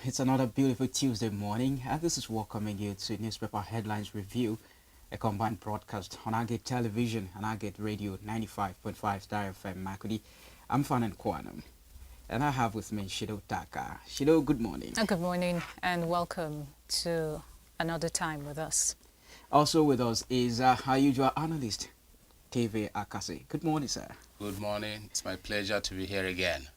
It's another beautiful Tuesday morning, and this is welcoming you to Newspaper Headlines Review, a combined broadcast on Agate Television and Agate Radio 95.5 Star FM Makudi. I'm Fanan Kwanum, and I have with me Shido Taka. Shido, good morning. Good morning and welcome to another time with us. Also with us is our usual analyst, TV Akase. Good morning, sir. Good morning. It's my pleasure to be here again.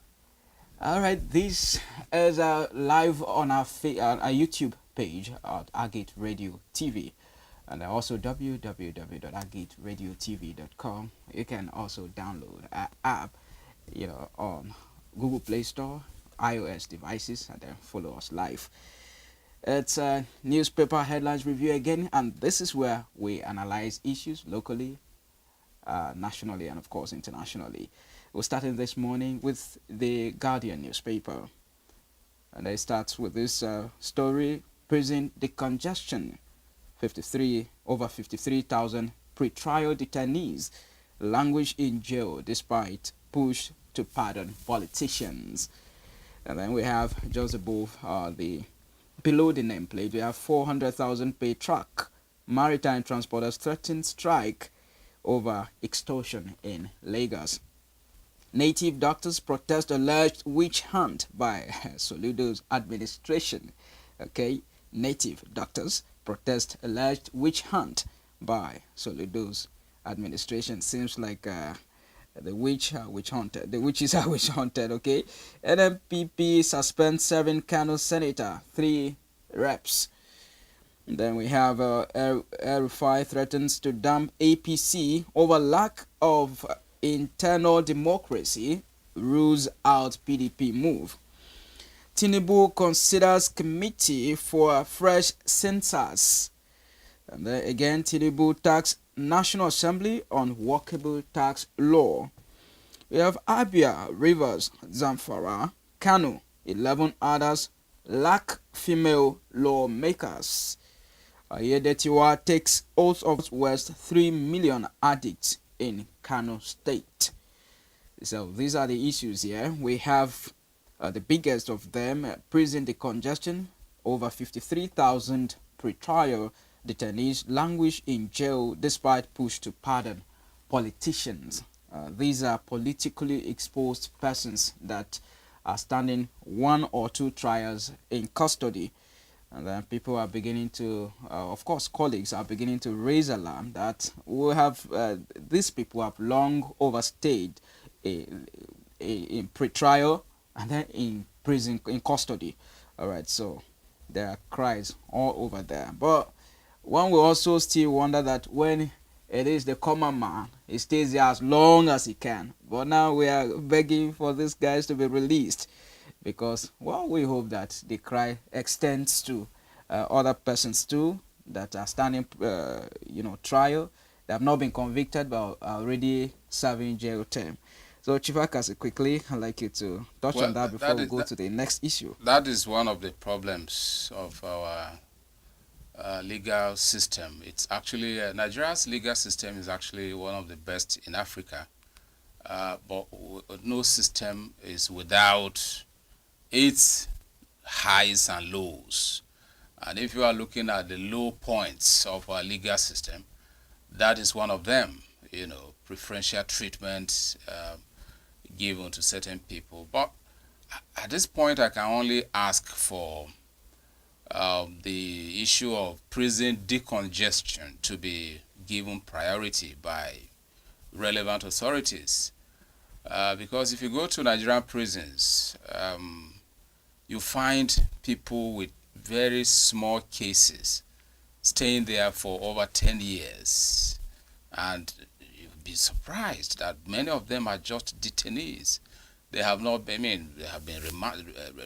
All right, this is live on our YouTube page at Agate Radio TV, and also www.agateradiotv.com. You can also download our app, on Google Play Store, iOS devices, and then follow us live. It's a newspaper headlines review again, and this is where we analyze issues locally, nationally, and of course internationally. We're starting this morning with the Guardian newspaper, and it starts with this story: prison decongestion. Over 53,000 pre-trial detainees languish in jail despite push to pardon politicians. And then we have just above below the nameplate, we have 400,000 pay truck. Maritime transporters threaten strike over extortion in Lagos. Native doctors protest alleged witch hunt by Soludo's administration. Okay, native doctors protest alleged witch hunt by Soludo's administration. Seems like the witch hunted. The witches are witch hunted. Okay, NMPP suspends 7 Kano senator, 3 reps. And then we have El-Rufai threatens to dump APC over lack of internal democracy, rules out PDP move. Tinubu considers committee for a fresh census. And then again, Tinubu tax National Assembly on workable tax law. We have Abia, Rivers, Zamfara, Kano, 11 others lack female lawmakers. Ayedetiwa takes oath of West 3 million addicts in Kano State. So these are the issues here. We have the biggest of them, prison decongestion. Over 53,000 pre-trial detainees languish in jail despite push to pardon politicians. These are politically exposed persons that are standing 1 or 2 trials in custody. And then people are beginning to, of course, colleagues are beginning to raise alarm that we have these people have long overstayed in pre-trial and then in prison, in custody. All right, so there are cries all over there. But one will also still wonder that when it is the common man, he stays there as long as he can. But now we are begging for these guys to be released, because, well, we hope that the cry extends to other persons too that are standing, trial. They have not been convicted but are already serving jail term. So, Chief Akasi, quickly, I'd like you to touch on that before we go to the next issue. That is one of the problems of our legal system. It's actually, Nigeria's legal system is actually one of the best in Africa. But no system is without its highs and lows. And if you are looking at the low points of our legal system, that is one of them. Preferential treatment given to certain people. But at this point, I can only ask for the issue of prison decongestion to be given priority by relevant authorities. Because if you go to Nigerian prisons, you find people with very small cases staying there for over 10 years. And you'll be surprised that many of them are just detainees. They have not been, they have been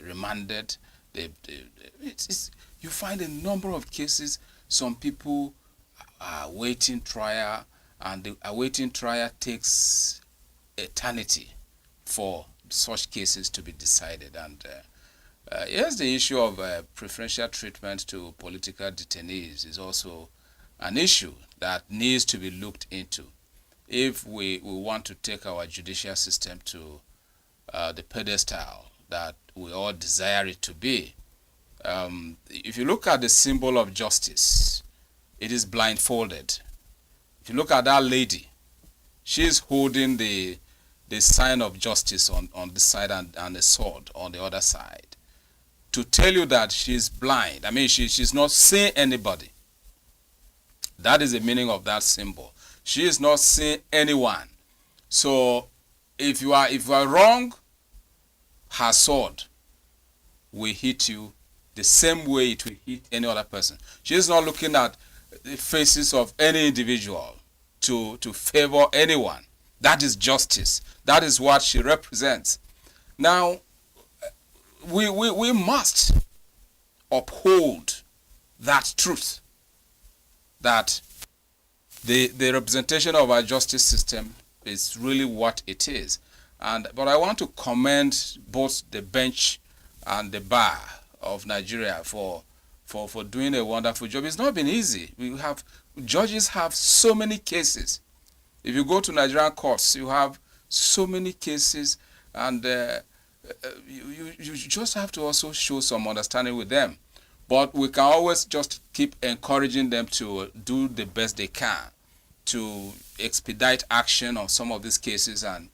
remanded. You find a number of cases, some people are awaiting trial, and the awaiting trial takes eternity for such cases to be decided. And yes, the issue of preferential treatment to political detainees is also an issue that needs to be looked into if we want to take our judicial system to the pedestal that we all desire it to be. If you look at the symbol of justice, it is blindfolded. If you look at that lady, she is holding the sign of justice on this side and the sword on the other side, to tell you that she's blind. I mean, she's not seeing anybody. That is the meaning of that symbol. She is not seeing anyone. So if you are wrong, her sword will hit you the same way it will hit any other person. She is not looking at the faces of any individual to favor anyone. That is justice. That is what she represents. Now, we must uphold that truth, that the representation of our justice system is really what it is. But I want to commend both the bench and the bar of Nigeria for doing a wonderful job. It's not been easy. Judges have so many cases. If you go to Nigerian courts, you have so many cases, and you just have to also show some understanding with them. But we can always just keep encouraging them to do the best they can to expedite action on some of these cases, and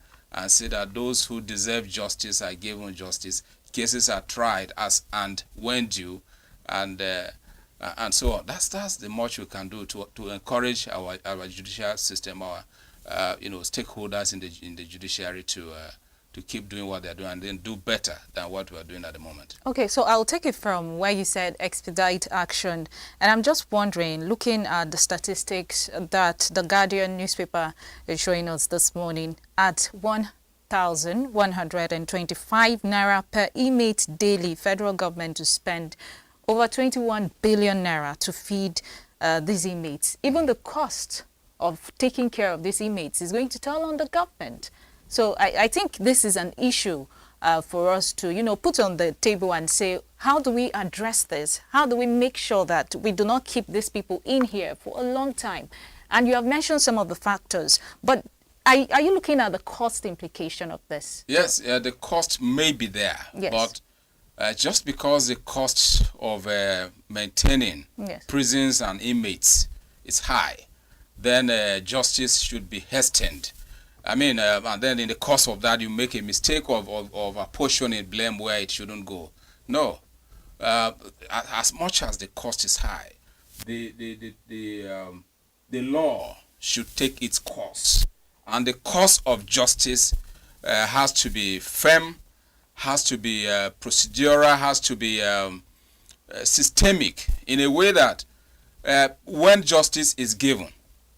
say that those who deserve justice are given justice. Cases are tried as and when due, and so on. That's the much we can do to encourage our judicial system, our stakeholders in the judiciary to keep doing what they're doing, and then do better than what we're doing at the moment. Okay, so I'll take it from where you said expedite action. And I'm just wondering, looking at the statistics that the Guardian newspaper is showing us this morning, at 1,125 naira per inmate daily, federal government to spend over 21 billion naira to feed these inmates. Even the cost of taking care of these inmates is going to tell on the government. So I think this is an issue for us to, put on the table and say, how do we address this? How do we make sure that we do not keep these people in here for a long time? And you have mentioned some of the factors, but are you looking at the cost implication of this? Yes, the cost may be there, yes. But just because the cost of maintaining yes. prisons and inmates is high, then justice should be hastened. I mean, and then in the course of that, you make a mistake of apportioning blame where it shouldn't go. No, as much as the cost is high, the law should take its course, and the course of justice has to be firm, has to be procedural, has to be systemic in a way that when justice is given,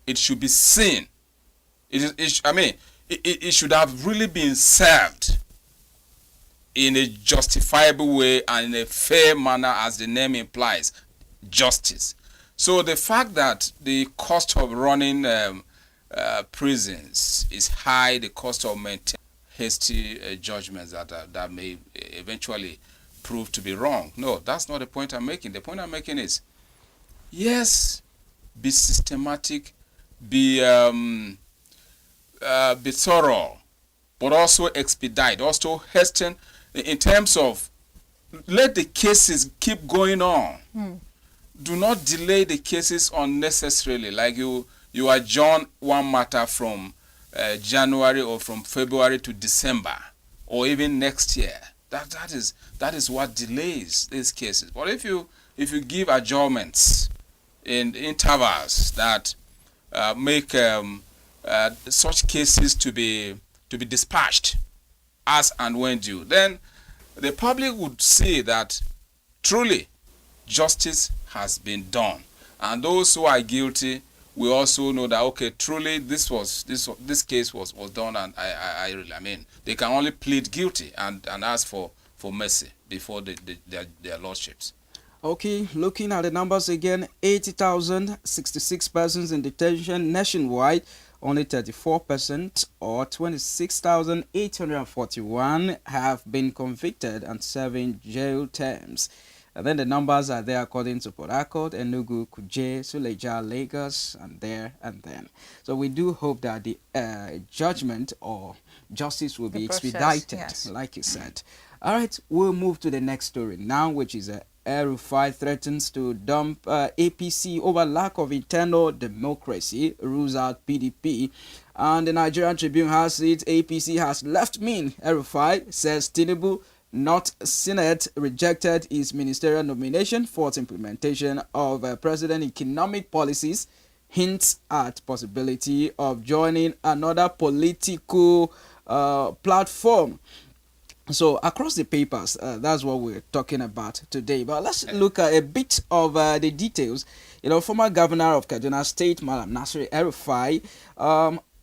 it should be seen. It should have really been served in a justifiable way and in a fair manner, as the name implies, justice. So the fact that the cost of running prisons is high, the cost of maintaining hasty judgments that may eventually prove to be wrong. No, that's not the point I'm making. The point I'm making is, yes, be systematic, be thorough, but also expedite, also hasten in terms of let the cases keep going on. Do not delay the cases unnecessarily, like you adjourn one matter from January or from February to December or even next year. That is what delays these cases. But if you give adjournments in intervals that make such cases to be dispatched as and when due, then the public would see that truly justice has been done, and those who are guilty will also know that, okay, truly this case was done, and I mean they can only plead guilty and ask for mercy before their lordships. Okay, looking at the numbers again, 80,066 persons in detention nationwide. Only 34% or 26,841 have been convicted and serving jail terms. And then the numbers are there according to Port Harcourt, Enugu, Kuje, Suleja, Lagos, and there and then. So we do hope that the judgment or justice will be expedited, yes. like you said. All right, we'll move to the next story now, which is El-Rufai threatens to dump APC over lack of internal democracy, rules out PDP. And the Nigerian Tribune has it, APC has left mean. El-Rufai says Tinubu, not Senate, rejected his ministerial nomination for its implementation of president economic policies, hints at possibility of joining another political platform. So across the papers, that's what we're talking about today. But let's look at a bit of the details. Former governor of Kaduna State, Malam Nasir El-Rufai,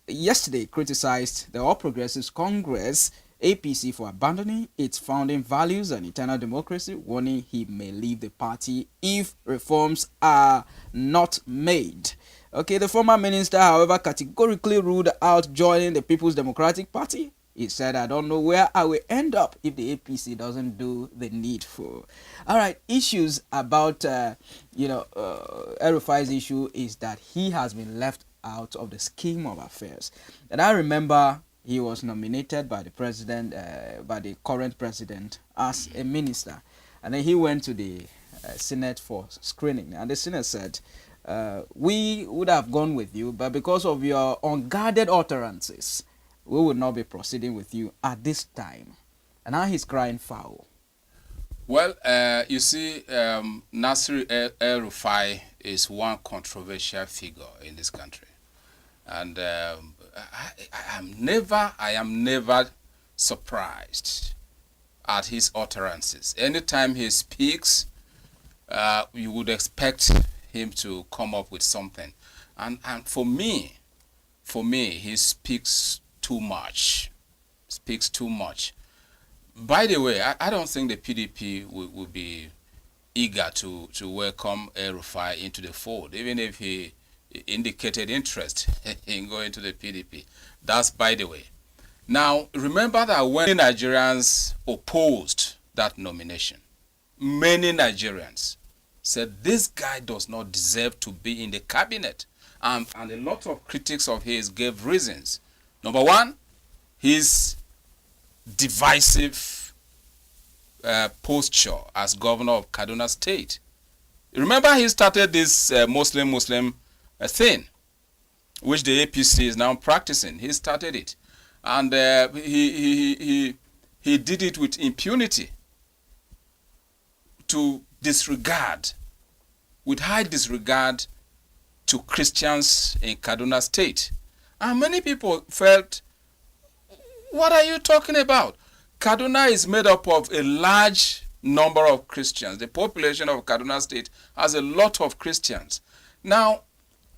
yesterday criticized the All Progressives Congress, APC, for abandoning its founding values and internal democracy, warning he may leave the party if reforms are not made. Okay, the former minister, however, categorically ruled out joining the People's Democratic Party. He said, I don't know where I will end up if the APC doesn't do the needful. All right, issues about, El-Rufai's issue is that he has been left out of the scheme of affairs. And I remember he was nominated by the president, by the current president, as a minister. And then he went to the Senate for screening. And the Senate said, we would have gone with you, but because of your unguarded utterances, we will not be proceeding with you at this time. And now he's crying foul. Well, you see, Nasir El-Rufai is one controversial figure in this country. And I am never surprised at his utterances. Anytime he speaks, you would expect him to come up with something. And for me, he speaks too much. By the way, I don't think the PDP will be eager to welcome El-Rufai into the fold, even if he indicated interest in going to the PDP. That's by the way. Now, remember that when Nigerians opposed that nomination, many Nigerians said this guy does not deserve to be in the cabinet. And a lot of critics of his gave reasons. Number one, his divisive posture as governor of Kaduna State. Remember, he started this Muslim thing, which the APC is now practicing. He started it, and he did it with impunity, to disregard, with high disregard to Christians in Kaduna State. And many people felt, what are you talking about? Kaduna is made up of a large number of Christians. The population of Kaduna State has a lot of Christians. Now,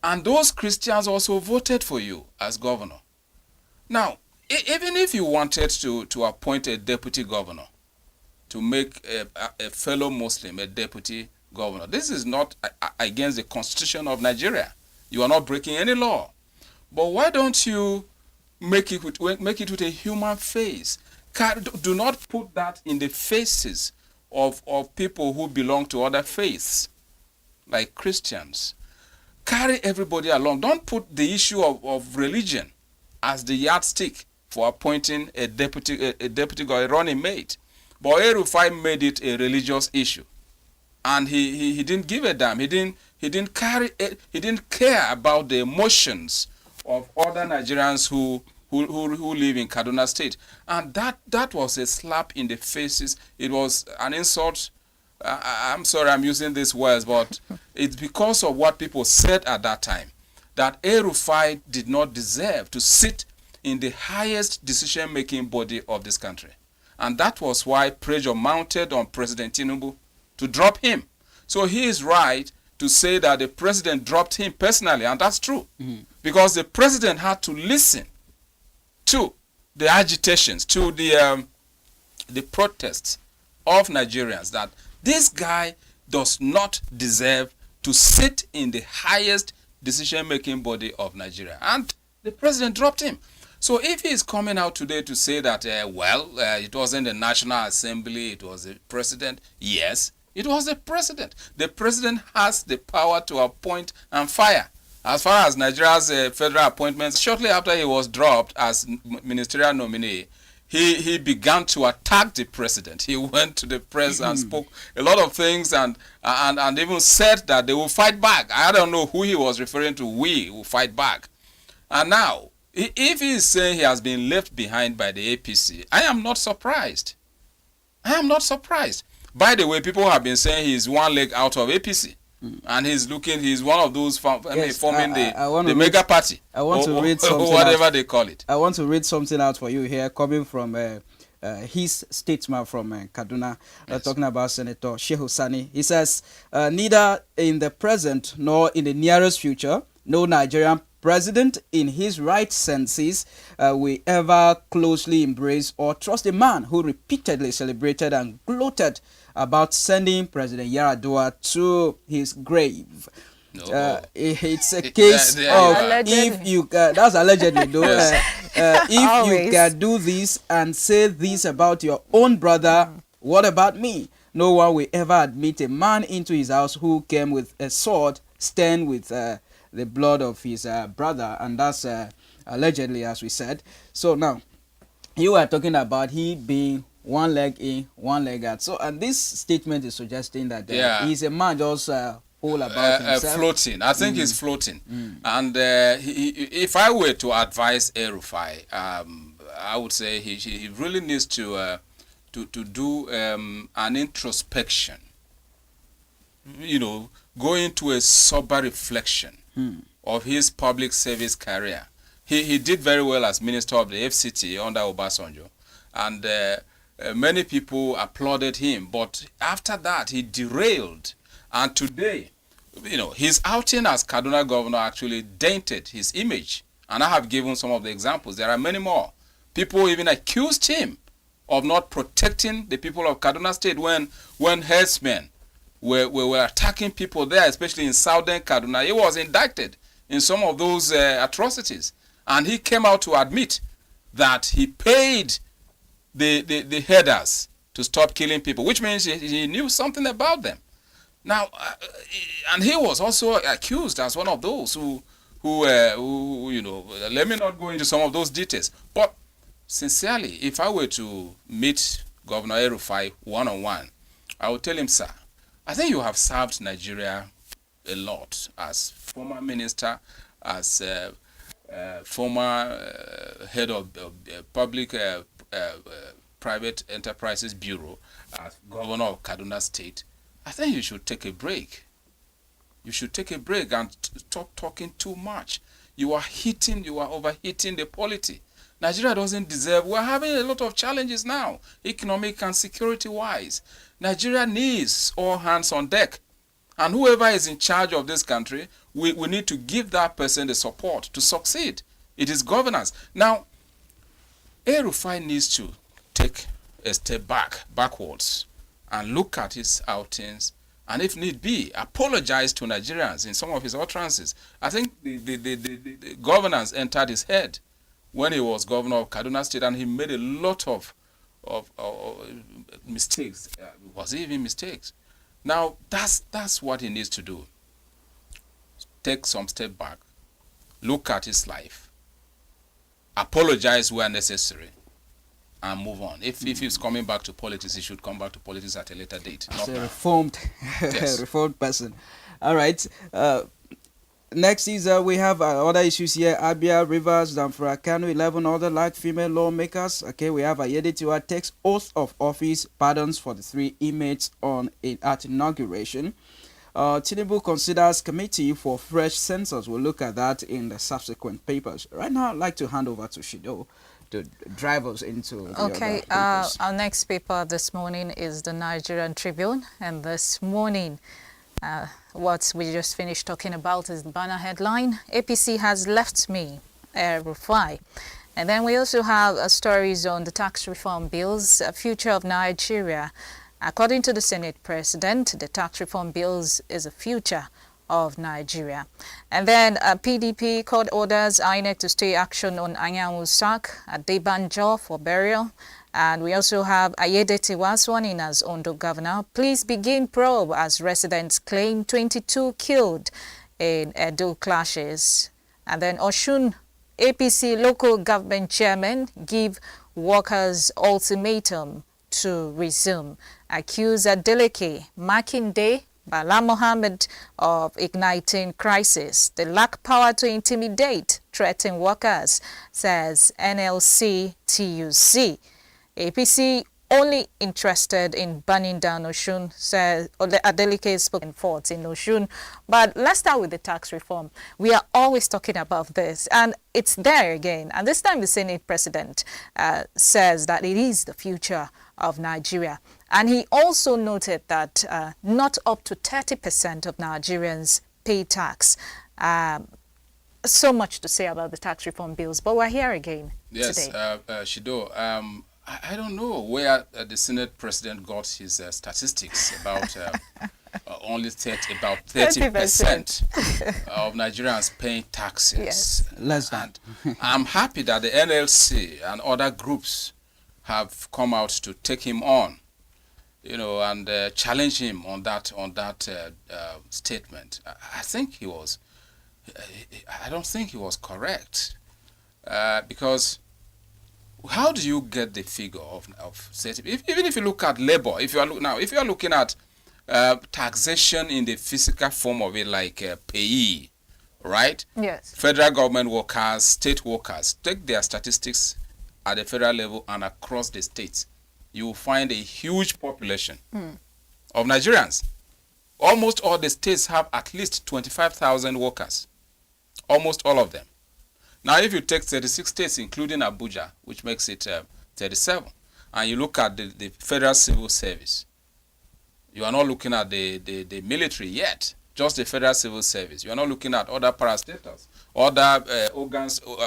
and those Christians also voted for you as governor. Now, even if you wanted to appoint a deputy governor, to make a fellow Muslim a deputy governor, this is not against the Constitution of Nigeria. You are not breaking any law. But why don't you make it with a human face? Do not put that in the faces of people who belong to other faiths, like Christians. Carry everybody along. Don't put the issue of religion as the yardstick for appointing a deputy governor, a running mate. But El-Rufai made it a religious issue, and he didn't give a damn. He didn't care about the emotions of other Nigerians who live in Kaduna State. And that was a slap in the faces. It was an insult. I'm sorry I'm using these words, but it's because of what people said at that time, that El-Rufai did not deserve to sit in the highest decision-making body of this country. And that was why pressure mounted on President Tinubu to drop him. So he is right to say that the president dropped him personally, and that's true. Mm-hmm. Because the president had to listen to the agitations, to the protests of Nigerians, that this guy does not deserve to sit in the highest decision-making body of Nigeria. And the president dropped him. So if he is coming out today to say that, it wasn't the National Assembly, it was the president, yes, it was the president. The president has the power to appoint and fire. As far as Nigeria's federal appointments, shortly after he was dropped as ministerial nominee, he began to attack the president. He went to the press and spoke a lot of things and even said that they will fight back. I don't know who he was referring to. We will fight back. And now, if he is saying he has been left behind by the APC, I am not surprised. I am not surprised. By the way, people have been saying he's one leg out of APC. And he's one of those forming the mega party. I want to read something whatever they call it. I want to read something out for you here, coming from his statement from Kaduna, Yes. talking about Senator Shehu Sani. He says, neither in the present nor in the nearest future, no Nigerian president in his right senses will ever closely embrace or trust a man who repeatedly celebrated and gloated about sending President Yar'Adua to his grave. No. It's a case There of you are. if you that's allegedly though. Yes. If you Always. can do this and say this about your own brother, what about me? No one will ever admit a man into his house who came with a sword stained with the blood of his brother, and that's allegedly, as we said. So now you are talking about he being one leg in, one leg out. So, and this statement is suggesting that Yeah. he's a man just all about himself. Floating. I think he's floating. And if I were to advise El-Rufai, I would say he really needs to do an introspection. You know, go into a sober reflection of his public service career. He did very well as Minister of the FCT under Obasanjo, and many people applauded him. But after that, he derailed, and today, you know, his outing as Kaduna governor actually dented his image. And I have given some of the examples. There are many more. People even accused him of not protecting the people of Kaduna State when herdsmen were attacking people there, especially in southern Kaduna. He was indicted in some of those atrocities. And he came out to admit that he paid the herders to stop killing people, which means he knew something about them. Now, and he was also accused as one of those who you know, let me not go into some of those details. But sincerely, if I were to meet Governor El-Rufai one-on-one, I would tell him, sir, I think you have served Nigeria a lot as former minister, as former head of public private enterprises bureau, as governor of Kaduna State. I think you should take a break. You should take a break and stop talking too much. You are overheating the polity. Nigeria doesn't deserve. We're having a lot of challenges now, economic and security-wise. Nigeria needs all hands on deck. And whoever is in charge of this country, we need to give that person the support to succeed. It is governance. Now, El-Rufai needs to take a step backwards, and look at his outings, and if need be, apologize to Nigerians in some of his utterances. I think the governance entered his head when he was governor of Kaduna State, and he made a lot of mistakes. Was it even mistakes? Now, that's what he needs to do. Take some step back, look at his life, apologize where necessary, and move on. If he's coming back to politics, he should come back to politics at a later date. As Not a now. reformed, Yes. reformed person. All right. Next is we have other issues here. Abia, Rivers, Zamfara, Kano, 11 other like female lawmakers. Okay, we have Ayedatiwa takes oath of office, pardons for the 3 inmates at inauguration. Tinubu considers committee for fresh census. We'll look at that in the subsequent papers. Right now, I'd like to hand over to Shido to drive us into the Okay, other papers. our next paper this morning is the Nigerian Tribune, and this morning what we just finished talking about is the banner headline, APC has left me, El-Rufai. And then we also have stories on the tax reform bills, future of Nigeria. According to the Senate President, the tax reform bills is a future of Nigeria. And then PDP court orders INEC to stay action on Anyanwu's sack at Debanjo for burial. And we also have Ayedatiwa sworn in as Ondo governor. Please begin probe as residents claim 22 killed in Edo clashes. And then Oshun APC local government chairman give workers ultimatum to resume. Accuse Adeleke, Makinde, Bala Mohammed of igniting crisis. They lack power to intimidate, threaten workers, says NLC TUC. APC only interested in burning down Oshun, says Adeleke spoken forth in Oshun. But let's start with the tax reform. We are always talking about this, and it's there again. And this time the Senate president says that it is the future of Nigeria. And he also noted that not up to 30% of Nigerians pay tax. So much to say about the tax reform bills, but we're here again today. Shido, I don't know where the Senate president got his statistics about only 30% of Nigerians paying taxes. Yes. Less than. I'm happy that the NLC and other groups have come out to take him on, and challenge him on that statement. I don't think he was correct, because how do you get the figure of even if you look at labor, if you are looking at taxation in the physical form of it, like payee, right? Yes. Federal government workers, state workers, take their statistics at the federal level and across the states, you will find a huge population of Nigerians. Almost all the states have at least 25,000 workers. Almost all of them. Now, if you take 36 states, including Abuja, which makes it 37, and you look at the federal civil service, you are not looking at the military yet, just the federal civil service. You are not looking at other parastatals, other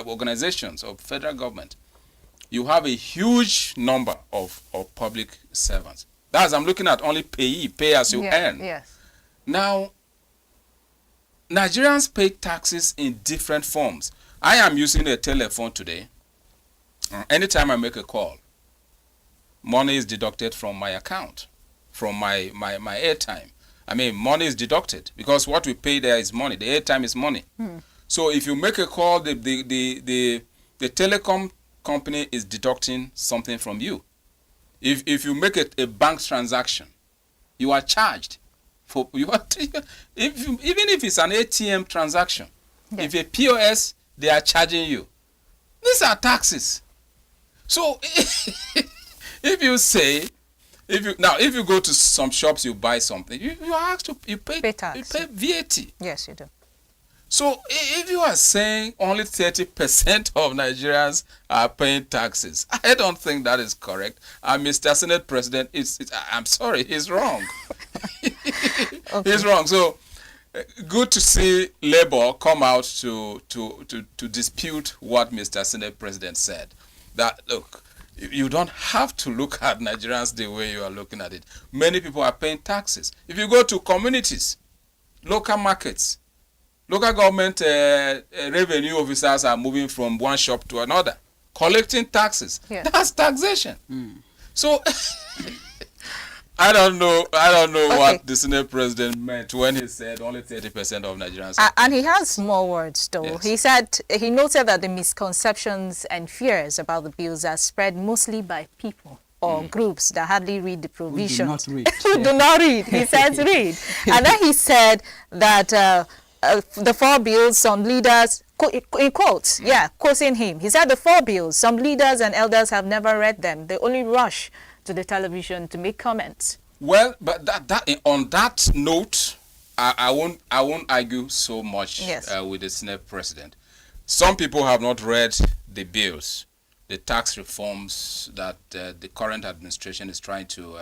organizations of federal government. You have a huge number of public servants. That's, I'm looking at only pay as you earn. Yes. Now, Nigerians pay taxes in different forms. I am using a telephone today. Anytime I make a call, money is deducted from my account, from my airtime. I mean, money is deducted because what we pay there is money. The airtime is money. So if you make a call, the telecom company is deducting something from you. If you make a bank transaction, you are charged for even if it's an ATM transaction. If a POS, they are charging you. These are taxes. So if you go to some shops, you buy something, you are asked to pay tax. You pay VAT. Yes, you do. So if you are saying only 30% of Nigerians are paying taxes, I don't think that is correct. And Mr. Senate President, I'm sorry, he's wrong. Okay. He's wrong. So good to see Labour come out to dispute what Mr. Senate President said. That, look, you don't have to look at Nigerians the way you are looking at it. Many people are paying taxes. If you go to communities, local markets, local government revenue officers are moving from one shop to another, collecting taxes. Yeah. That's taxation. So I don't know what the Senate President meant when he said only 30% of Nigerians. And he has more words, though. Yes. He noted that the misconceptions and fears about the bills are spread mostly by people or groups that hardly read the provisions. Who do not read. Who do not read. He says read. And then he said that the 4 bills, some leaders, in quotes, quoting him, he said the 4 bills, some leaders and elders have never read them. They only rush to the television to make comments. Well, but on that note, I won't argue so much with the Senate President. Some people have not read the bills, the tax reforms that the current administration is trying to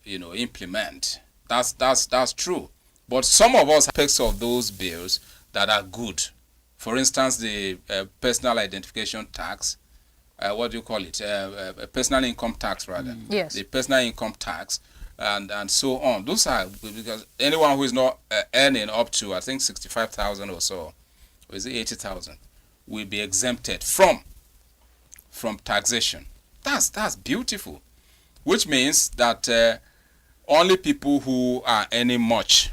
implement. That's true. But some of us have aspects of those bills that are good. For instance, the personal identification tax. What do you call it? Personal income tax, rather. Yes. The personal income tax, and so on. Those are because anyone who is not earning up to, I think, 65,000 or so, or is it 80,000, will be exempted from taxation. That's beautiful, which means that only people who are earning much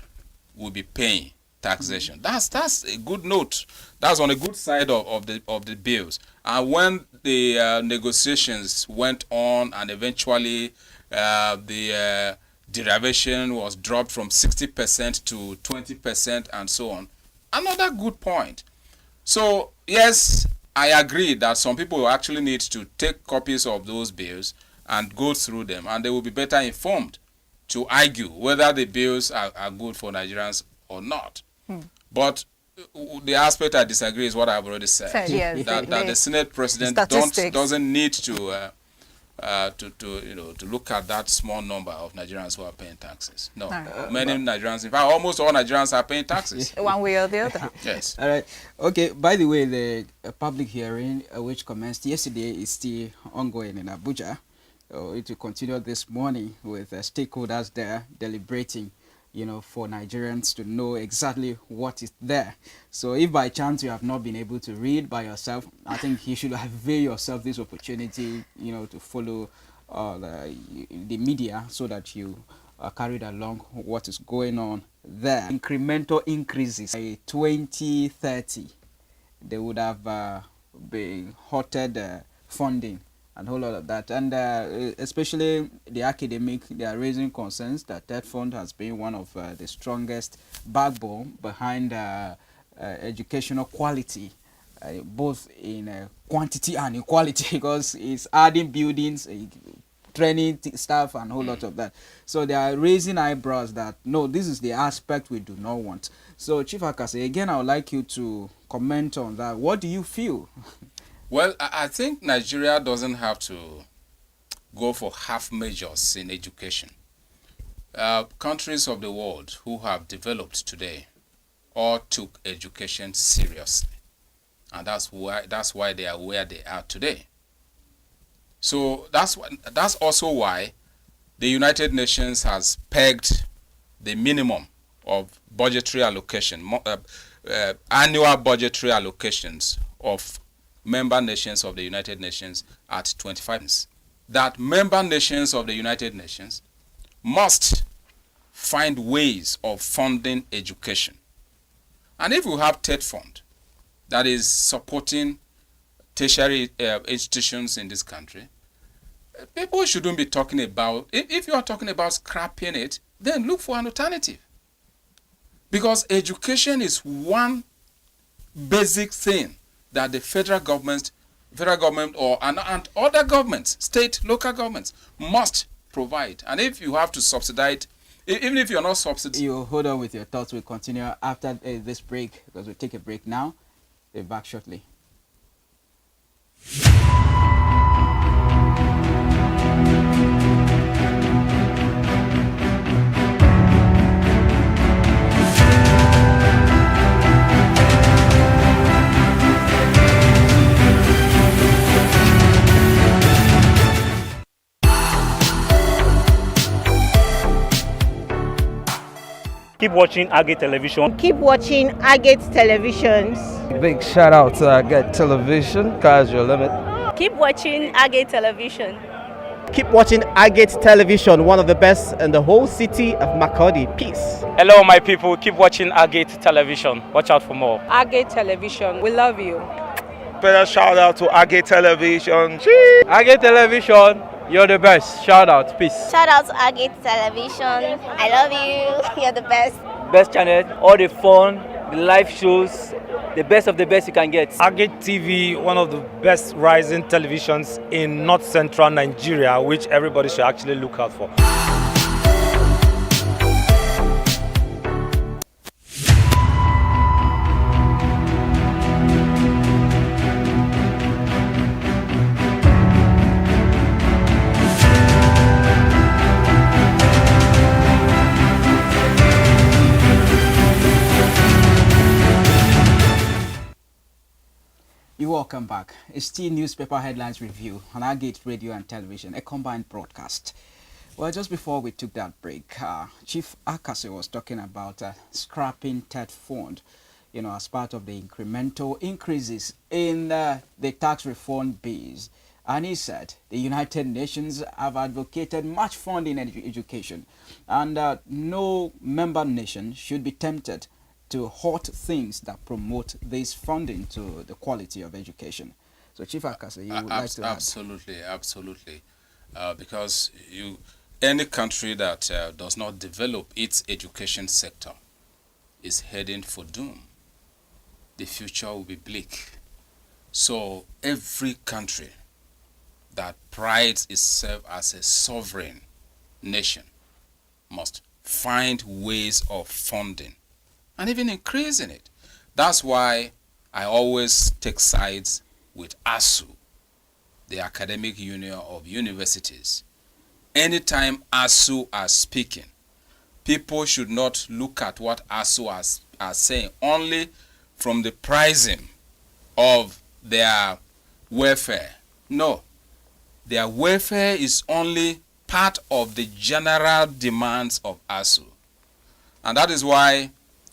will be paying taxation. That's a good note. That's on the good side of the bills. And when the negotiations went on, and eventually the derivation was dropped from 60% to 20% and so on, another good point. So yes, I agree that some people actually need to take copies of those bills and go through them, and they will be better informed to argue whether the bills are good for Nigerians or not. But the aspect I disagree is what I've already said. Yes, that the Senate President doesn't need to look at that small number of Nigerians who are paying taxes. No, many Nigerians, in fact, almost all Nigerians are paying taxes. One way or the other. Yes. All right. Okay. By the way, the public hearing which commenced yesterday is still ongoing in Abuja. It will continue this morning with stakeholders there deliberating, for Nigerians to know exactly what is there. So if by chance you have not been able to read by yourself, I think you should avail yourself this opportunity, to follow the media so that you are carried along what is going on there. Incremental increases by 2030, they would have been halted funding and a whole lot of that, and especially the academic, they are raising concerns that that fund has been one of the strongest backbone behind educational quality, both in quantity and in quality, because it's adding buildings, training staff and a whole lot of that. So they are raising eyebrows that no, this is the aspect we do not want. So Chief Akase, again, I would like you to comment on that. What do you feel? Well, I think Nigeria doesn't have to go for half measures in education. Countries of the world who have developed today all took education seriously, and that's why they are where they are today. So that's also why the United Nations has pegged the minimum of budgetary allocation, annual budgetary allocations of member nations of the United Nations at 25%. That member nations of the United Nations must find ways of funding education. And if we have TED Fund that is supporting tertiary institutions in this country, people shouldn't be talking about, if you are talking about scrapping it, then look for an alternative. Because education is one basic thing that the federal government and other governments, state, local governments, must provide. And if you have to subsidize, even if you're not subsidizing... You hold on with your thoughts. We'll continue after this break, because we'll take a break now. We'll be back shortly. Keep watching Agate Television. Keep watching Agate Televisions. Big shout out to Agate Television, Sky's your limit. Keep watching Agate Television. Keep watching Agate Television, one of the best in the whole city of Makurdi. Peace. Hello, my people. Keep watching Agate Television. Watch out for more. Agate Television, we love you. Special shout out to Agate Television. Agate Television, you're the best. Shout out. Peace. Shout out to Agate Television. I love you. You're the best. Best channel, all the fun, the live shows, the best of the best you can get. Agate TV, one of the best rising televisions in North Central Nigeria, which everybody should actually look out for. Welcome back. It's still newspaper headlines review on Agate Radio and Television, a combined broadcast. Well, just before we took that break, Chief Akase was talking about scrapping TED Fund, as part of the incremental increases in the tax reform bills. And he said the United Nations have advocated much funding in education, and no member nation should be tempted to halt things that promote this funding to the quality of education. So Chief Akase, you would like to add? Absolutely. Because any country that does not develop its education sector is heading for doom. The future will be bleak. So every country that prides itself as a sovereign nation must find ways of funding and even increasing it. That's why I always take sides with ASU, the Academic Union of Universities. Anytime ASU are speaking, people should not look at what ASU are saying only from the pricing of their welfare. No, their welfare is only part of the general demands of ASU. And that is why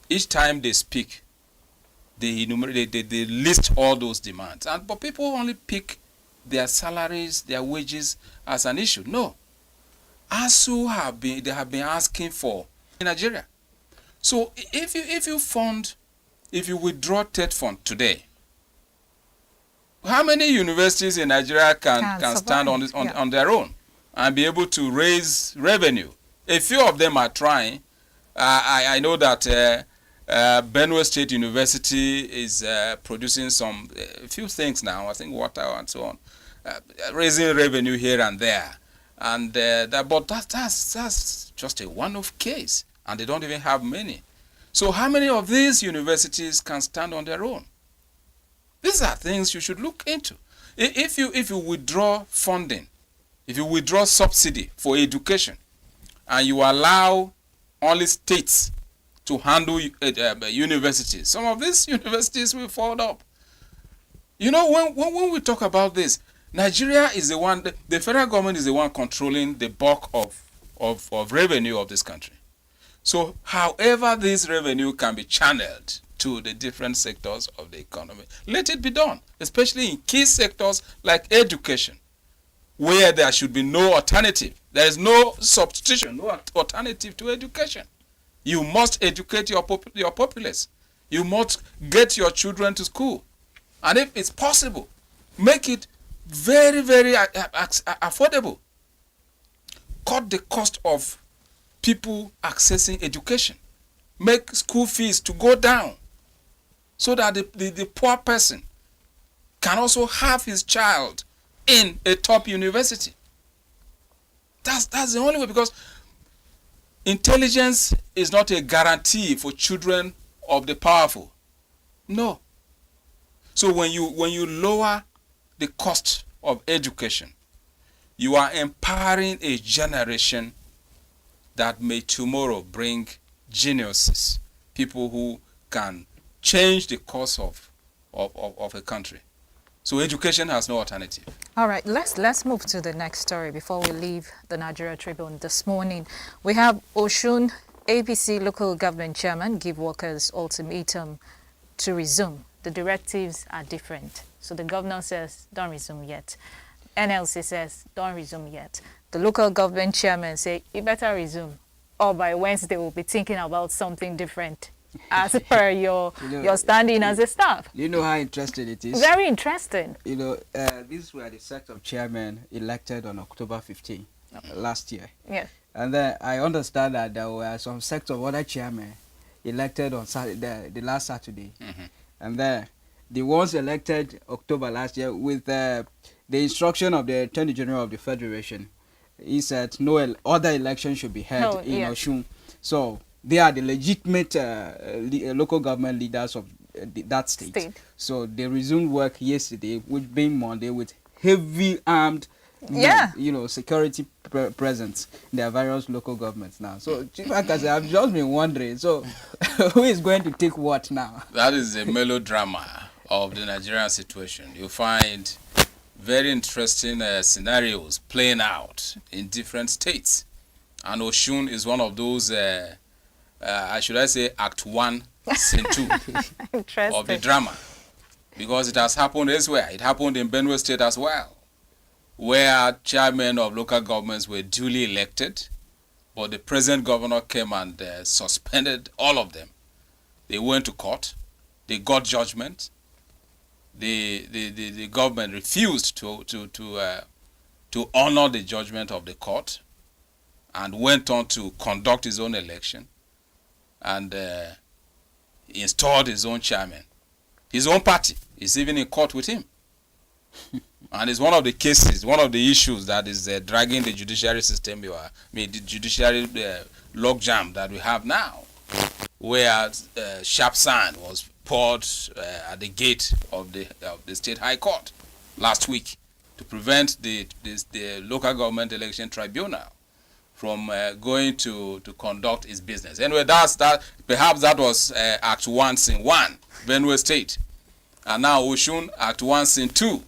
each time they speak, they list all those demands. But people only pick their salaries, their wages as an issue. No. ASU have been asking for in Nigeria. So if you withdraw TED fund today, how many universities in Nigeria can stand on their own and be able to raise revenue? A few of them are trying. I know that Benue State University is producing a few things now. I think water and so on, raising revenue here and there. And but that's just a one-off case, and they don't even have many. So how many of these universities can stand on their own? These are things you should look into. If you withdraw funding, if you withdraw subsidy for education, and you allow only states to handle universities, some of these universities will fall up. You know, when we talk about this, Nigeria is the one, the federal government is the one controlling the bulk of revenue of this country. So however this revenue can be channeled to the different sectors of the economy, let it be done, especially in key sectors like education, where there should be no alternative. There is no substitution, no alternative to education. You must educate your populace. You must get your children to school. And if it's possible, make it very, very affordable. Cut the cost of people accessing education. Make school fees to go down so that the poor person can also have his child in a top university. That's the only way, because intelligence is not a guarantee for children of the powerful. No. So when you lower the cost of education, you are empowering a generation that may tomorrow bring geniuses, people who can change the course of a country. So education has no alternative. All right, let's move to the next story before we leave the Nigeria Tribune this morning. We have Osun APC local government chairman give workers ultimatum to resume. The directives are different. So the governor says, don't resume yet. NLC says, don't resume yet. The local government chairman say, you better resume, or by Wednesday we'll be thinking about something different as per your standing as a staff. You know how interesting it is? Very interesting. You know, these were the set of chairmen elected on October 15 last year. Yeah. And then I understand that there were some sect of other chairmen elected on Saturday, the last Saturday. Mm-hmm. And then the ones elected October last year with the instruction of the Attorney General of the Federation, he said no other election should be held in Osun. So they are the legitimate local government leaders of that state. So they resumed work yesterday, which being Monday, with heavy armed security presence in their various local governments now. So Chief Akase, I've just been wondering, so who is going to take what now? That is a melodrama of the Nigerian situation. You find very interesting scenarios playing out in different states. And Osun is one of those, should I say, Act 1, Scene 2 of the drama. Because it has happened elsewhere. It happened in Benue State as well, where chairmen of local governments were duly elected, but the present governor came and suspended all of them. They went to court. They got judgment. The government refused to honor the judgment of the court and went on to conduct his own election and installed his own chairman. His own party is even in court with him. And it's one of the cases, one of the issues that is dragging the judiciary system, the judiciary logjam that we have now, where sharp sand was poured at the gate of the State High Court last week to prevent the local government election tribunal from going to conduct its business. Anyway, perhaps that was Act 1, Scene 1, Benue State. And now Oshun, Act 1, Scene 2,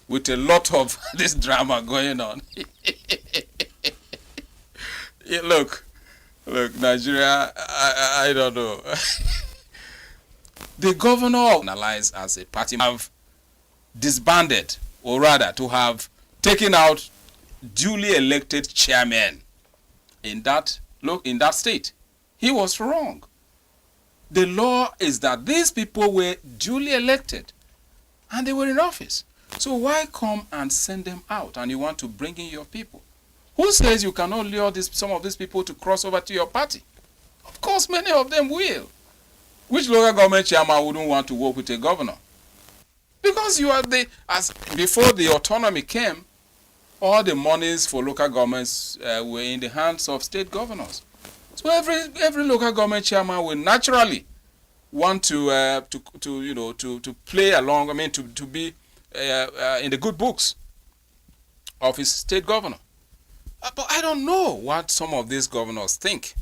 with a lot of this drama going on. Look, Nigeria, I don't know. The governor analyzed as a party have disbanded, or rather to have taken out duly elected chairmen in that state. He was wrong. The law is that these people were duly elected and they were in office. So why come and send them out and you want to bring in your people? Who says you cannot lure some of these people to cross over to your party? Of course, many of them will. Which local government chairman wouldn't want to work with a governor? Because you are before the autonomy came, all the monies for local governments were in the hands of state governors. So every local government chairman will naturally want to play along. I mean, to be in the good books of his state governor. But I don't know what some of these governors think.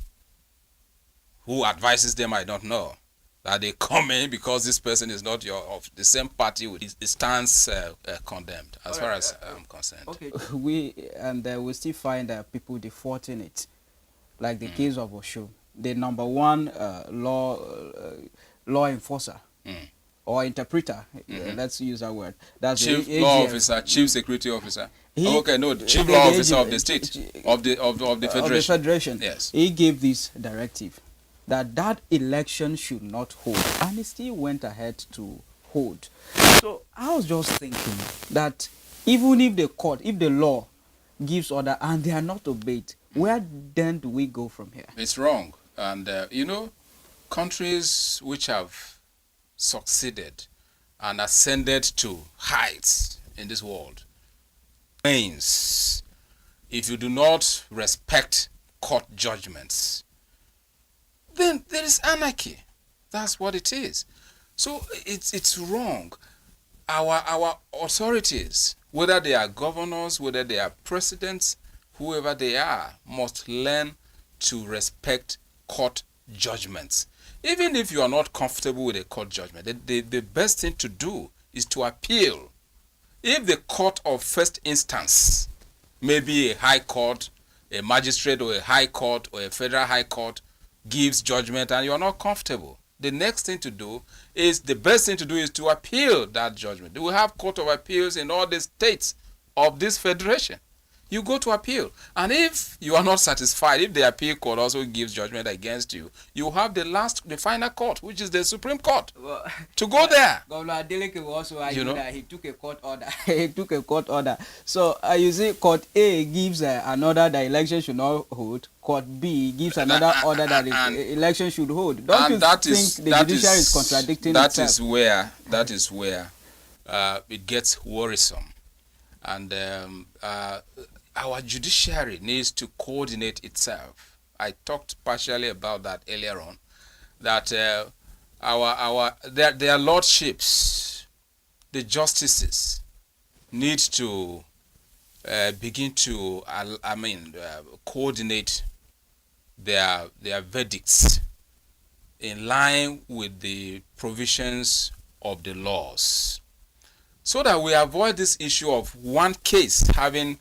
Who advises them, I don't know. That they come in because this person is not of the same party with his stance condemned, as far as I'm concerned. Okay, we still find people defaulting it, like the case of Osho, the number one law enforcer or interpreter. Let's use that word. That's chief the law AGF. officer, chief security officer. Chief law officer of the state of the federation. Of the federation. Yes. He gave this directive that election should not hold, and he still went ahead to hold. So I was just thinking that even if the law gives order and they are not obeyed, where then do we go from here? It's wrong. And countries which have succeeded and ascended to heights in this world means if you do not respect court judgments, then there is anarchy. That's what it is. So it's wrong. Our authorities, whether they are governors, whether they are presidents, whoever they are, must learn to respect court judgments. Even if you are not comfortable with a court judgment, the best thing to do is to appeal. If the court of first instance, maybe a high court, a magistrate or a high court or a federal high court, gives judgment and you are not comfortable, the next thing to do is, the best thing to do is to appeal that judgment. We have court of appeals in all the states of this federation. You go to appeal, and if you are not satisfied, if the appeal court also gives judgment against you, you have the final court, which is the Supreme Court, to go there. Governor Adeleke will also argue that he took a court order. He took a court order. So you see, Court A gives an order that election should not hold. Court B gives another order that election should hold. Don't you think the judiciary is contradicting itself? That is where it gets worrisome, and our judiciary needs to coordinate itself. I talked partially about that earlier on, that their lordships, the justices, need to begin to coordinate their verdicts in line with the provisions of the laws, so that we avoid this issue of one case having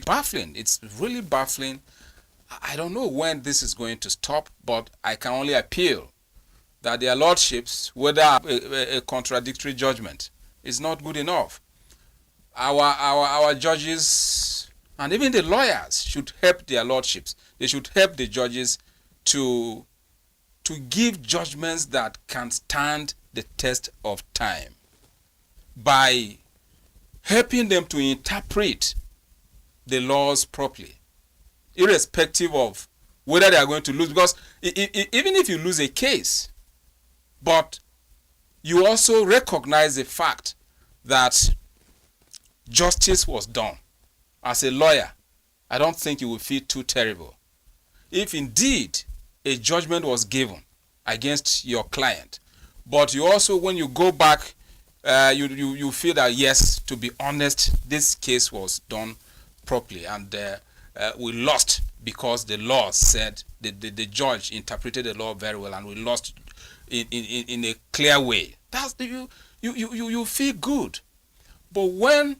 baffling. It's really baffling. I don't know when this is going to stop, but I can only appeal that their lordships, whether a contradictory judgment, is not good enough. Our judges and even the lawyers should help their lordships. They should help the judges to to give judgments that can stand the test of time by helping them to interpret the laws properly, irrespective of whether they are going to lose. Because even if you lose a case, but you also recognize the fact that justice was done. As a lawyer, I don't think you will feel too terrible if indeed a judgment was given against your client, but you also, when you go back, you feel that yes, to be honest, this case was done properly, and we lost because the law said the judge interpreted the law very well, and we lost in a clear way. That's you feel good. But when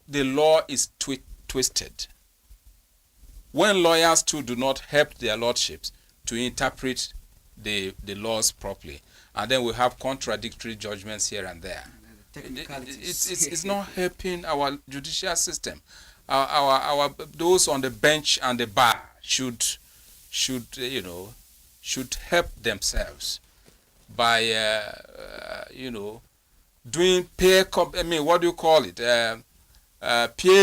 the law is twisted, when lawyers too do not help their lordships to interpret the laws properly, and then we have contradictory judgments here and there, it's not helping our judicial system. Our those on the bench and the bar should help themselves by doing peer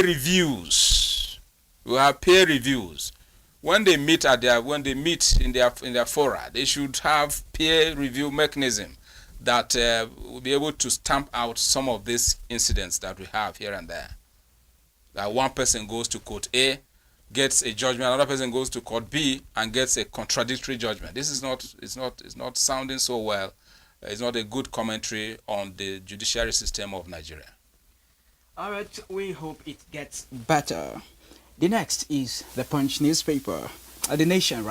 reviews. We have peer reviews. When they meet in their fora, they should have peer review mechanism that will be able to stamp out some of these incidents that we have here and there. That one person goes to court A, gets a judgment, another person goes to court B and gets a contradictory judgment. This is not sounding so well. It's not a good commentary on the judiciary system of Nigeria. All right, we hope it gets better. The next is the Punch newspaper, the Nation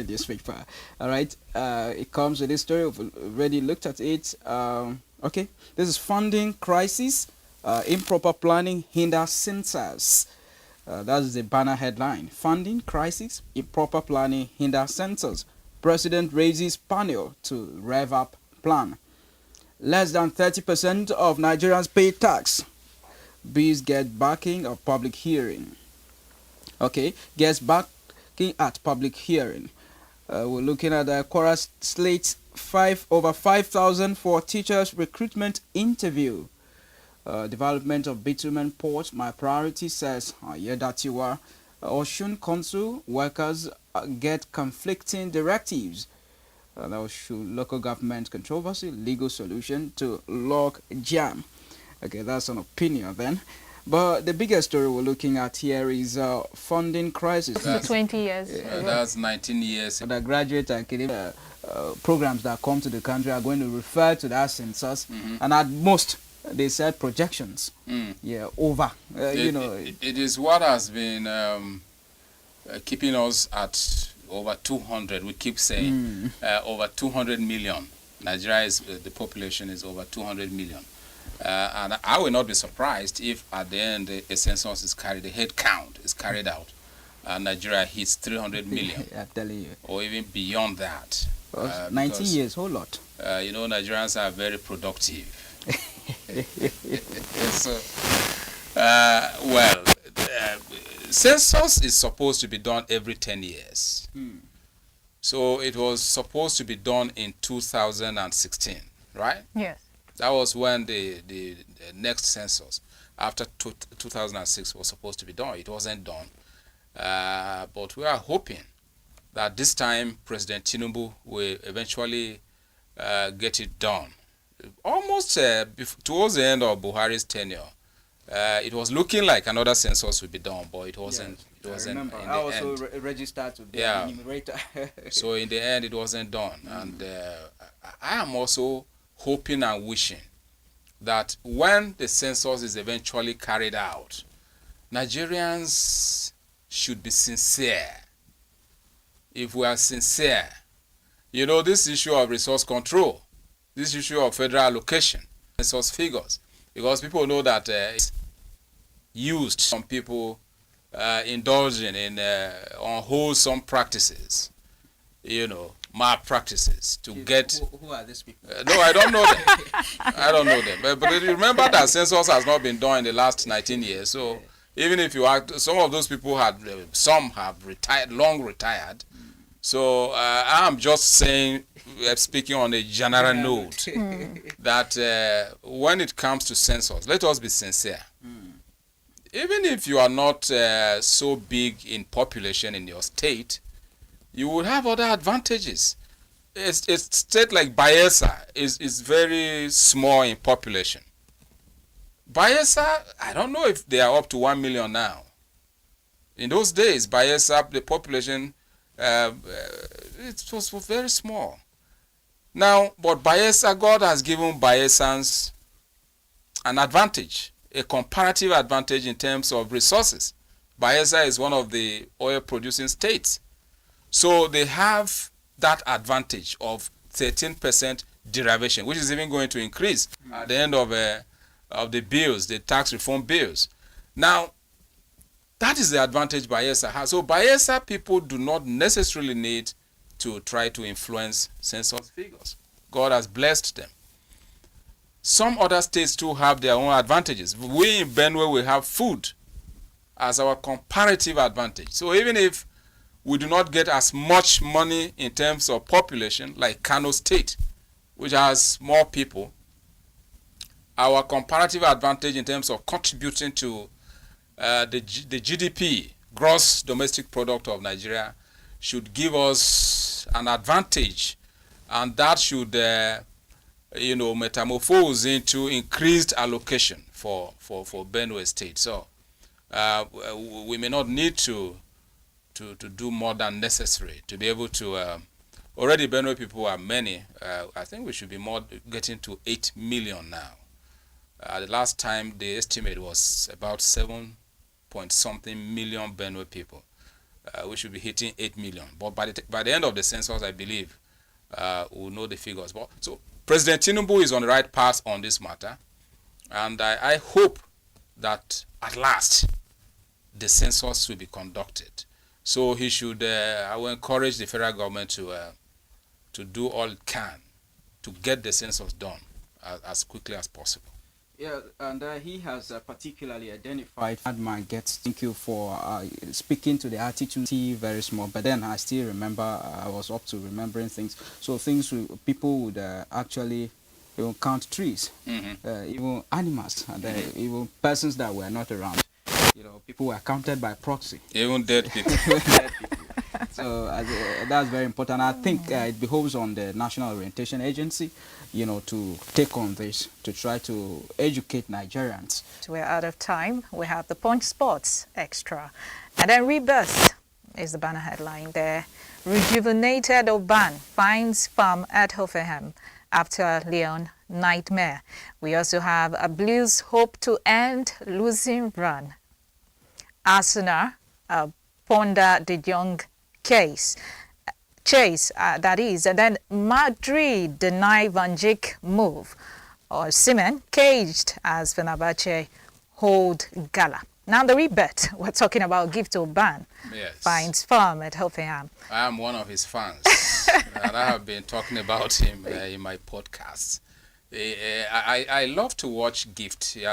newspaper. All right, it comes with this story. We've already looked at it. Okay, this is funding crisis. Improper planning hinders census. That's the banner headline. Funding crisis, improper planning hinders census. President raises panel to rev up plan. Less than 30% of Nigerians pay tax. Bees get backing of public hearing. Okay, gets backing at public hearing. We're looking at the Kwara Slate over 5,000 for teachers recruitment interview. Development of bitumen port, my priority, says Yedatiwa. Oshun Council workers get conflicting directives. Oshun local government controversy, legal solution to log jam. Okay, that's an opinion then. But the biggest story we're looking at here is funding crisis. That's 20 years. That's 19 years. The graduate academic programs that come to the country are going to refer to that census, and at most they said projections. Over. It is what has been keeping us at over 200. We keep saying over 200 million. Nigeria is the population is over 200 million. And I will not be surprised if at the end a census is carried, the head count is carried out, and Nigeria hits 300 million. I'm telling you. Or even beyond that. 19 years, whole lot. Nigerians are very productive. Census is supposed to be done every 10 years. So it was supposed to be done in 2016, right? Yes. That was when the next census after 2006 was supposed to be done. It wasn't done. But we are hoping that this time President Tinubu will eventually get it done. Almost towards the end of Buhari's tenure, it was looking like another census would be done, but it wasn't. Yes, it wasn't. I remember. I also registered to be an enumerator. So in the end, it wasn't done, and I am also hoping and wishing that when the census is eventually carried out, Nigerians should be sincere. If we are sincere, this issue of resource control, this issue of federal allocation, census figures, because people know that it's used, some people indulging in unwholesome practices, malpractices to get. Who are these people? No, I don't know them. I don't know them. But remember that census has not been done in the last 19 years. So even if you act, some of those people some have retired, long retired. So I'm just saying, speaking on a general note, that when it comes to census, let us be sincere. Even if you are not so big in population in your state, you would have other advantages. A state like Bayelsa is very small in population. Bayelsa, I don't know if they are up to 1 million now. In those days, Bayelsa, the population, it was very small. Now, but Bayelsa, God has given Bayelsans an advantage, a comparative advantage in terms of resources. Bayelsa is one of the oil-producing states. So they have that advantage of 13% derivation, which is even going to increase at the end of the bills, the tax reform bills. Now, that is the advantage Bayelsa has. So Bayelsa people do not necessarily need to try to influence census figures. God has blessed them. Some other states too have their own advantages. We in Benue, we have food as our comparative advantage. So even if we do not get as much money in terms of population like Kano State, which has more people, our comparative advantage in terms of contributing to the GDP, gross domestic product of Nigeria, should give us an advantage, and that should metamorphose into increased allocation for Benue State. So we may not need to do more than necessary to be able to. Already Benue people are many. I think we should be getting to 8 million now. The last time the estimate was about 7-point-something million Benue people. We should be hitting 8 million. But by the end of the census, I believe we'll know the figures. But so President Tinubu is on the right path on this matter, and I hope that at last the census will be conducted. So he should. I will encourage the federal government to do all it can to get the census done as quickly as possible. Yeah, and he has particularly identified that man gets. Thank you for speaking to the attitude. Very small, but then I still remember I was up to remembering things. So people would actually count trees, even animals, and even persons that were not around. People were counted by proxy. Even dead people. So that's very important. I think it behoves on the National Orientation Agency, to take on this, to try to educate Nigerians. We're out of time. We have the Punch Sports Extra. And then Rebirth is the banner headline there. Rejuvenated Oban finds farm at Hoffenheim after Lyon nightmare. We also have a Blues hope to end losing run. Arsenal ponder De Jong chase, that is, and then Madrid deny Van Dijk move, or Simon caged as Fenerbahce hold Gala. Now the rebet, we're talking about Gift Oban, finds farm at Hoffenheim. I am one of his fans, and I have been talking about him in my podcasts. I love to watch Gift. He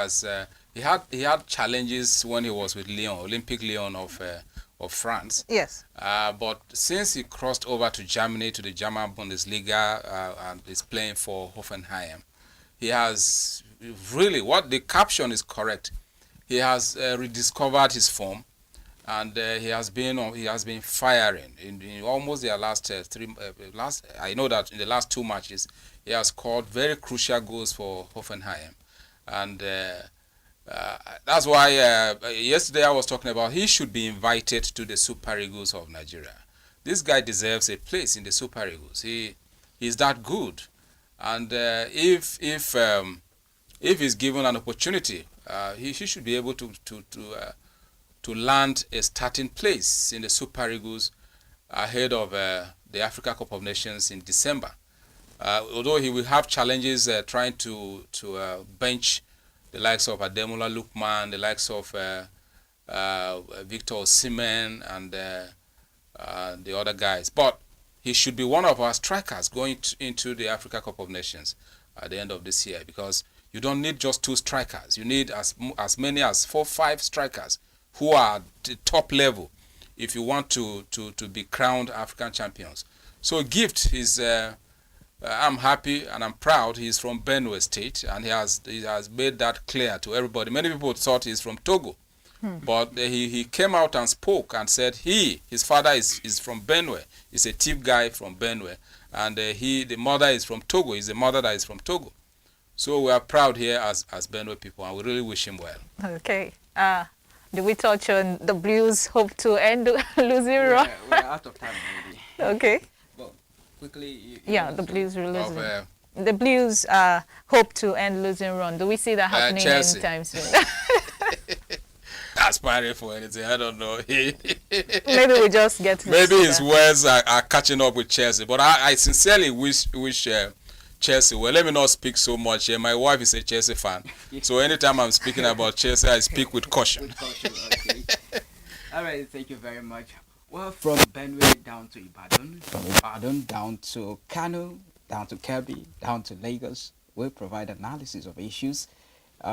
had challenges when he was with Lyon, Olympique Lyon of France. Yes. But since he crossed over to Germany, to the German Bundesliga, and is playing for Hoffenheim, he has really, what the caption is correct, he has rediscovered his form, and he has been firing in almost their last I know that in the last 2 matches he has scored very crucial goals for Hoffenheim, and that's why yesterday I was talking about he should be invited to the Super Eagles of Nigeria. This guy deserves a place in the Super Eagles. He's that good, and if he's given an opportunity, he should be able to land a starting place in the Super Eagles ahead of the Africa Cup of Nations in December. Although he will have challenges trying to bench the likes of Ademola Lookman, the likes of Victor Osimhen, and the other guys. But he should be one of our strikers going into the Africa Cup of Nations at the end of this year, because you don't need just 2 strikers. You need as many as 4-5 strikers who are at the top level, if you want to be crowned African champions. So Gift is, I'm happy and I'm proud he's from Benue State, and he has made that clear to everybody. Many people thought he's from Togo, but he came out and spoke and said his father is from Benue. He's a chief guy from Benue, and the mother is from Togo. He's the mother that is from Togo. So we are proud here as Benue people, and we really wish him well. Okay. Do we touch on the Blues hope to end losing run? We're out of time already. Okay. Well, quickly. The Blues will lose. The Blues hope to end losing run. Do we see that happening anytime soon? Aspiring for anything, I don't know. Maybe we just get to maybe his words are catching up with Chelsea, but I sincerely wish Chelsea well. Let me not speak so much here. My wife is a Chelsea fan, so anytime I'm speaking about Chelsea, I speak with caution. Okay. All right, thank you very much. Well, from Benue down to Ibadan, from Ibadan down to Kano, down to Kebbi, down to Lagos, we provide analysis of issues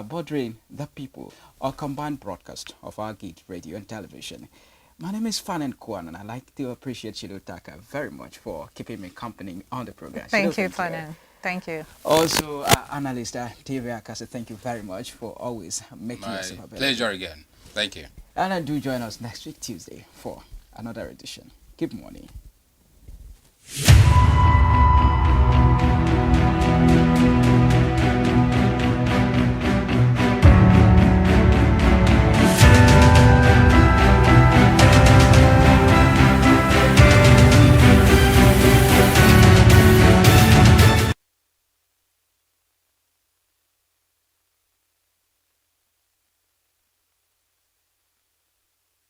bothering the people, a combined broadcast of our Gate Radio and Television. My name is Fanen Kwan, and I'd like to appreciate Chidotaka very much for keeping me company on the program. Thank you, Fanen. Thank you. Also, analyst TV Akase, thank you very much for always making us available. My pleasure again. Thank you. And do join us next week, Tuesday, for another edition. Keep morning.